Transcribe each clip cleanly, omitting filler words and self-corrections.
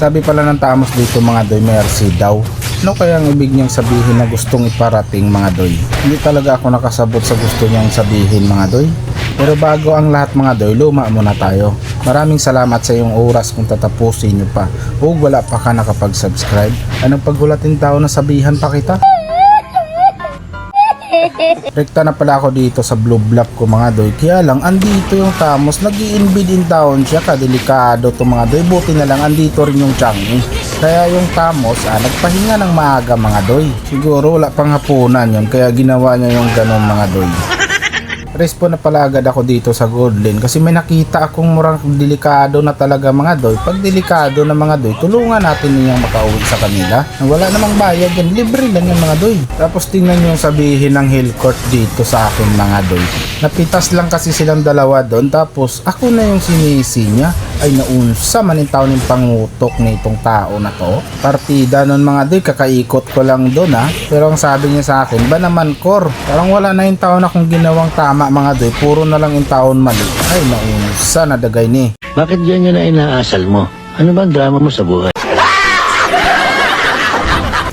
Sabi pala ng Tamos dito mga doy, mercy daw. Ano kaya ang ibig niyang sabihin na gustong iparating mga doy? Hindi talaga ako nakasabot sa gusto niyang sabihin mga doy. Pero bago ang lahat mga doy, luma muna tayo. Maraming salamat sa iyong oras kung tatapusin niyo pa. O wala pa ka nakapag-subscribe. Anong paghulating tao na sabihan pa kita? Rekta na pala ako dito sa blue block ko mga doy. Kaya lang andito yung Tamos, nag-i-invade in town siya. Kadelikado to mga doy. Buti na lang andito rin yung Changi. Kaya yung Tamos nagpahinga ng maaga mga doy. Siguro wala pang hapunan yun, kaya ginawa niya yung ganon mga doy. Respo na pala agad ako dito sa Goldlane kasi may nakita akong murang delikado na talaga mga doy. Pag delikado na mga doy, tulungan natin niyang makauwi sa kanila. Wala namang bayad yan, libre lang yan mga doy. Tapos tingnan niyo yung sabihin ng hill court dito sa akin mga doy. Napitas lang kasi silang dalawa doon, tapos ako na yung sinisi niya. Ay naunsa man yung taon yung pangutok nitong tao na to. Partida nun mga doy, kakaikot ko lang doon Pero ang sabi niya sa akin, ba naman Kor, parang wala na yung taon akong ginawang tama mga doy, puro na lang yung taon mali. Ay naunsa, nadagay ni. Bakit yan yun na inaasal mo? Ano ba ang drama mo sa buhay?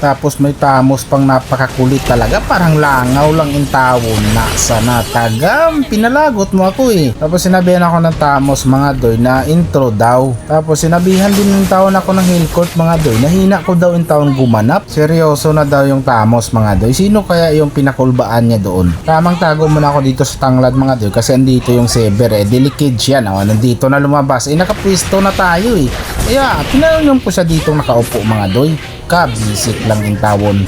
Tapos may Tamos pang napakakulit talaga, parang langaw lang yung tawon. Nasa natagam, pinalagot mo ako Tapos sinabihan ako ng Tamos mga doy na intro daw. Tapos sinabihan din ng taon ako ng hill court mga doy, nahina ko daw yung taon gumanap. Seryoso na daw yung Tamos mga doy. Sino kaya yung pinakulbaan niya doon? Tamang tago muna ako dito sa tanglad mga doy kasi andito yung Sever delicate siya nandito na lumabas. Nakapwisto na tayo Kaya tinanong ko siya dito nakaupo mga doy. Kabisik lang yung tawon.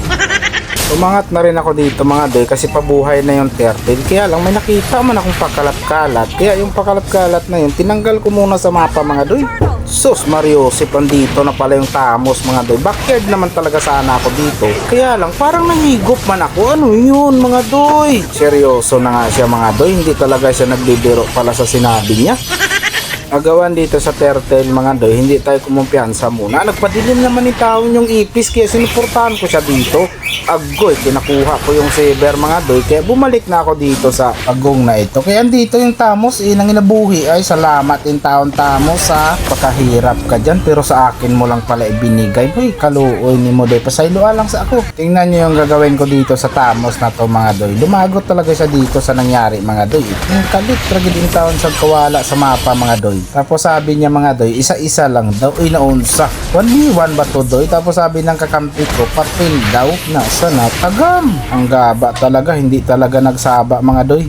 Umangat na rin ako dito mga doy kasi pabuhay na yung turtle. Kaya lang may nakita man akong pakalat-kalat. Kaya yung pakalat-kalat na yun, tinanggal ko muna sa mapa mga doy. Sus Mariosip, andito na pala yung Tamos mga doy. Backyard naman talaga sana ako dito. Kaya lang parang nahigop man ako. Ano yun mga doy? Seryoso na nga siya mga doy. Hindi talaga siya nagbibiro pala sa sinabi niya. Agawan dito sa turtle mga doy, hindi tayo kumumpiyansa muna. Nagpadilim naman ni taon yung ipis kaya sinuportahan ko siya dito. Agoy, kinakuha ko yung Sever mga doy kaya bumalik na ako dito sa agong na ito. Kaya andito yung Tamos nang inabuhi. Ay salamat yung taon Tamos pakahirap ka dyan pero sa akin mo lang pala ibinigay. Uy, kaluoy ni mo doy, pasayloa lang sa ako. Tingnan nyo yung gagawin ko dito sa Tamos na to mga doy. Lumagot talaga siya dito sa nangyari mga doy. Yung kalit tragedy yung taon sa kawala sa mapa mga doy. Tapos sabi niya mga doy, isa-isa lang daw. Uy naunsa, 1v1 ba to doy? Tapos sabi ng kakampi ko, papel daw. Nasa natagam. Ang gaba talaga, hindi talaga nagsaba mga doy.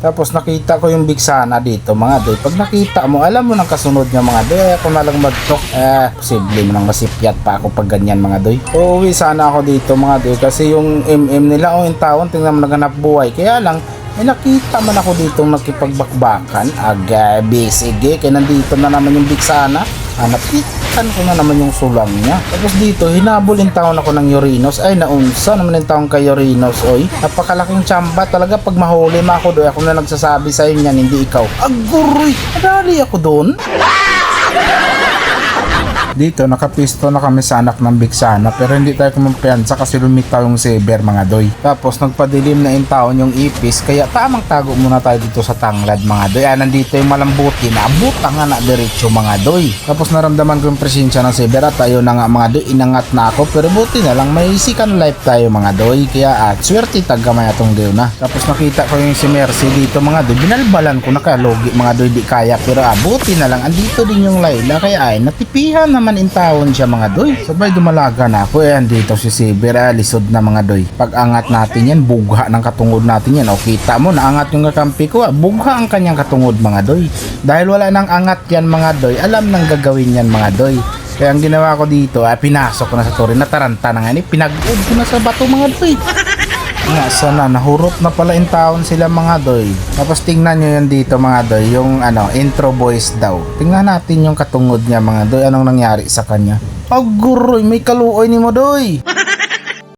Tapos nakita ko yung bigsana dito mga doy. Pag nakita mo, alam mo nang kasunod niya mga doy. Ako na lang mag-talk. Posible mo nang masipyat pa ako pag ganyan mga doy. Uuwi sana ako dito mga doy. Kasi yung MM nila o yung taon, tingnan mo naganap buhay. Kaya lang, may nakita man ako dito nakipagbakbakan. Agabi, sige. Kaya nandito na naman yung bigsana. Napitan ko na naman yung sulang niya. Tapos dito, hinabulin taon ako ng Urinos. Ay, naunsa naman yung taon kay Urinos. Oy, napakalaking tsamba talaga. Pag mahuli mo ako doon, ako na nagsasabi sa inyo, hindi ikaw. Aguroy, nadali ako doon. Dito nakapisto na kami sa anak ng bigsana pero hindi tayo kumampiyansa kasi lumitaw yung Sever mga doy. Tapos nagpadilim na in taon yung ipis kaya tamang tago muna tayo dito sa tanglad mga doy. Nandito yung malambuti na abuta nga na diretso mga doy. Tapos naramdaman ko yung presensya ng Sever at tayo na nga mga doy, inangat na ako pero buti na lang may second life tayo mga doy. Kaya swerte tagamay atong gayon na. Tapos nakita ko yung si Mercy dito mga doy, binalbalan ko na kaya logi mga doy di kaya pero buti na lang andito din yung Layla kaya natipihan na naman in taon siya mga doy. Sabay dumalaga na ako andito si Sever lisod na mga doy. Pag angat natin yan, bugha ng katungod natin yan. O kita mo, naangat yung kakampi ko bugha ang kanyang katungod mga doy. Dahil wala nang angat yan mga doy, alam nang gagawin yan mga doy. Kaya ang ginawa ko dito, pinasok ko na sa turin, nataranta na nga pinag-ud ko na sa bato mga doy. Nga sana, nahurot na pala in taon sila mga doy. Tapos tingnan nyo yan dito mga doy, yung intro voice daw. Tingnan natin yung katungod niya mga doy, anong nangyari sa kanya. Aguroy, may kaluoy ni mo doy.